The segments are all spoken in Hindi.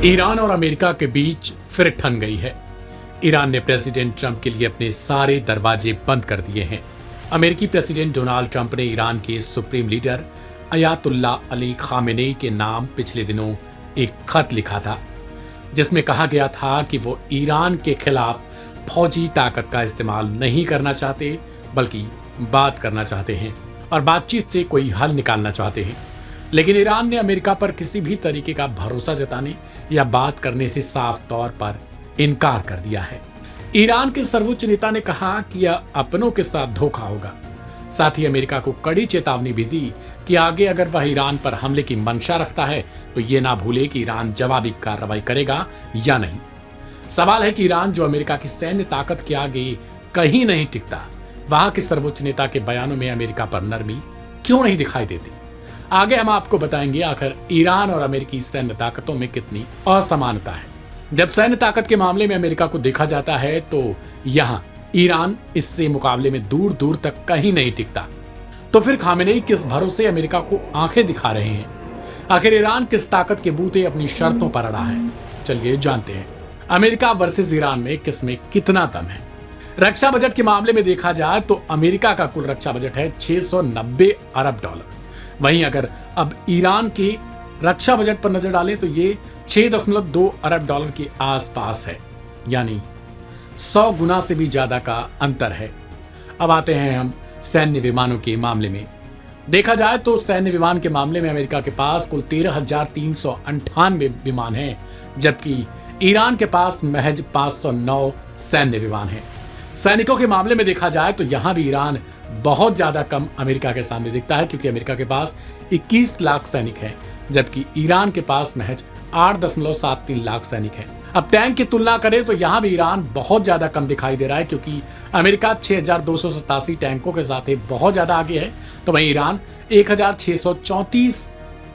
ईरान और अमेरिका के बीच फिर ठन गई है। ईरान ने प्रेसिडेंट ट्रंप के लिए अपने सारे दरवाजे बंद कर दिए हैं। अमेरिकी प्रेसिडेंट डोनाल्ड ट्रंप ने ईरान के supreme leader Ayatollah Ali Khamenei के नाम पिछले दिनों एक खत लिखा था, जिसमें कहा गया था कि वो ईरान के खिलाफ फौजी ताकत का इस्तेमाल नहीं करना चाहते, बल्कि बात करना चाहते हैं और बातचीत से कोई हल निकालना चाहते हैं। लेकिन ईरान ने अमेरिका पर किसी भी तरीके का भरोसा जताने या बात करने से साफ तौर पर इनकार कर दिया है। ईरान के सर्वोच्च नेता ने कहा कि यह अपनों के साथ धोखा होगा। साथ ही अमेरिका को कड़ी चेतावनी भी दी कि आगे अगर वह ईरान पर हमले की मंशा रखता है तो ये ना भूले कि ईरान जवाबी कार्रवाई करेगा या नहीं। सवाल है कि ईरान, जो अमेरिका की सैन्य ताकत के आगे कहीं नहीं टिकता, वहां के सर्वोच्च नेता के बयानों में अमेरिका पर नरमी क्यों नहीं दिखाई देती। आगे हम आपको बताएंगे आखिर ईरान और अमेरिकी सैन्य ताकतों में कितनी असमानता है। जब सैन्य ताकत के मामले में अमेरिका को देखा जाता है तो यहाँ ईरान इससे मुकाबले में दूर दूर तक कहीं नहीं टिकता। तो फिर खामेनेई किस भरोसे अमेरिका को आंखें दिखा रहे हैं? आखिर ईरान किस ताकत के बूते अपनी शर्तों पर अड़ा है? चलिए जानते हैं अमेरिका वर्सेस ईरान में किसमें कितना दम है। रक्षा बजट के मामले में देखा जाए तो अमेरिका का कुल रक्षा बजट है $690 अरब। वहीं अगर अब ईरान के रक्षा बजट पर नजर डालें तो ये $6.2 अरब के आसपास है, यानी 100 गुना से भी ज्यादा का अंतर है। अब आते हैं हम सैन्य विमानों के मामले में। देखा जाए तो सैन्य विमान के मामले में अमेरिका के पास कुल 13,398 विमान हैं, जबकि ईरान के पास महज 509 सैन्य विमान हैं। सैनिकों के मामले में देखा जाए तो यहां भी ईरान बहुत ज्यादा कम अमेरिका के सामने दिखता है, क्योंकि अमेरिका के पास 21 लाख सैनिक हैं, जबकि ईरान के पास महज 8.73 लाख सैनिक हैं। अब टैंक की तुलना करें तो यहां भी ईरान बहुत ज्यादा कम दिखाई दे रहा है, क्योंकि अमेरिका 6,287 टैंकों के साथ बहुत ज्यादा आगे है, तो वहीं ईरान 1,634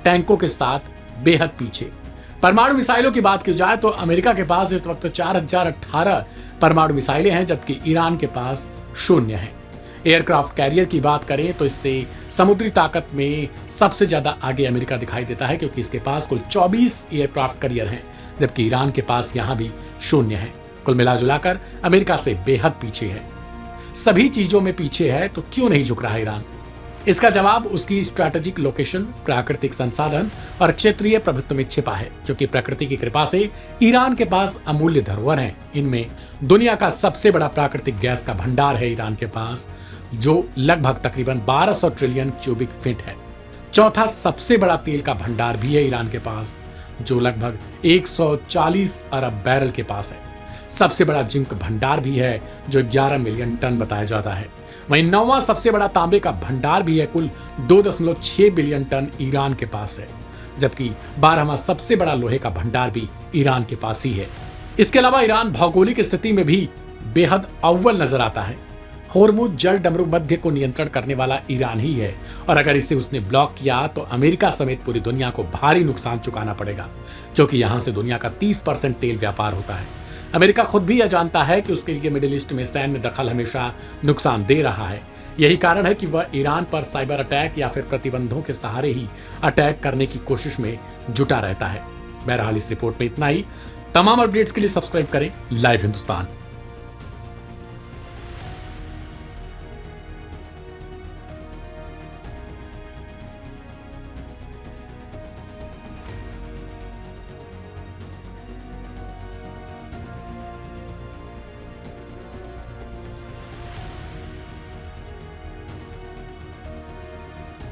टैंकों के साथ बेहद पीछे। परमाणु मिसाइलों की बात की जाए तो अमेरिका के पास इस वक्त 4,018 परमाणु मिसाइलें हैं, जबकि ईरान के पास 0 है। एयरक्राफ्ट कैरियर की बात करें तो इससे समुद्री ताकत में सबसे ज्यादा आगे अमेरिका दिखाई देता है, क्योंकि इसके पास कुल 24 एयरक्राफ्ट कैरियर हैं, जबकि ईरान के पास यहां भी 0 है। कुल मिलाजुलाकर अमेरिका से बेहद पीछे है। सभी चीजों में पीछे है तो क्यों नहीं झुक रहा है ईरान? इसका जवाब उसकी स्ट्रैटेजिक लोकेशन, प्राकृतिक संसाधन और क्षेत्रीय प्रभुत्व में छिपा है, क्योंकि प्रकृति की कृपा से ईरान के पास अमूल्य धरोहर हैं। इनमें दुनिया का सबसे बड़ा प्राकृतिक गैस का भंडार है ईरान के पास, जो लगभग तकरीबन 1200 ट्रिलियन क्यूबिक फीट है। चौथा सबसे बड़ा तेल का भंडार भी है ईरान के पास, जो लगभग 140 अरब बैरल के पास है। सबसे बड़ा जिंक भंडार भी है, जो 11 मिलियन टन बताया जाता है। वहीं 9वां सबसे बड़ा तांबे का भंडार भी है, कुल 2.6 बिलियन टन ईरान के पास है, जबकि 12वां सबसे बड़ा लोहे का भंडार भी ईरान के पास ही है। इसके अलावा ईरान भौगोलिक स्थिति में भी बेहद अव्वल नजर आता है। होर्मुज जल डमरू मध्य को नियंत्रण करने वाला ईरान ही है, और अगर इसे उसने ब्लॉक किया तो अमेरिका समेत पूरी दुनिया को भारी नुकसान चुकाना पड़ेगा, क्योंकि यहां से दुनिया का 30% तेल व्यापार होता है। अमेरिका खुद भी यह जानता है कि उसके लिए मिडिल ईस्ट में सैन्य दखल हमेशा नुकसान दे रहा है। यही कारण है कि वह ईरान पर साइबर अटैक या फिर प्रतिबंधों के सहारे ही अटैक करने की कोशिश में जुटा रहता है। बहरहाल इस रिपोर्ट में इतना ही। तमाम अपडेट्स के लिए सब्सक्राइब करें लाइव हिंदुस्तान।